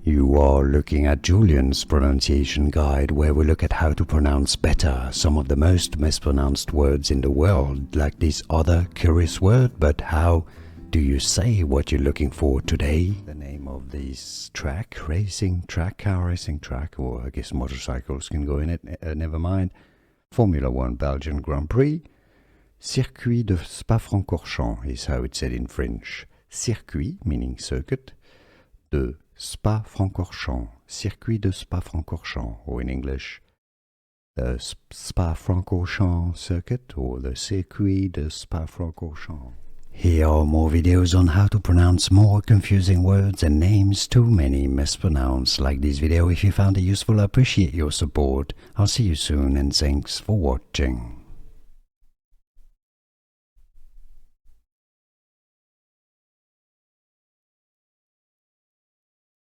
You are looking at Julian's pronunciation guide, where we look at how to pronounce better some of the most mispronounced words in the world, like this other curious word. But how do you say what you're looking for today? The name of this track, car racing track, or I guess motorcycles can go in it, never mind. Formula 1 Belgian Grand Prix. Circuit de Spa-Francorchamps is how it's said in French. Circuit, meaning circuit, de Spa-Francorchamps, Circuit de Spa-Francorchamps, or in English, the Spa-Francorchamps circuit, or the Circuit de Spa-Francorchamps. Here are more videos on how to pronounce more confusing words and names too many mispronounced. Like this video if you found it useful. I appreciate your support. I'll see you soon and thanks for watching.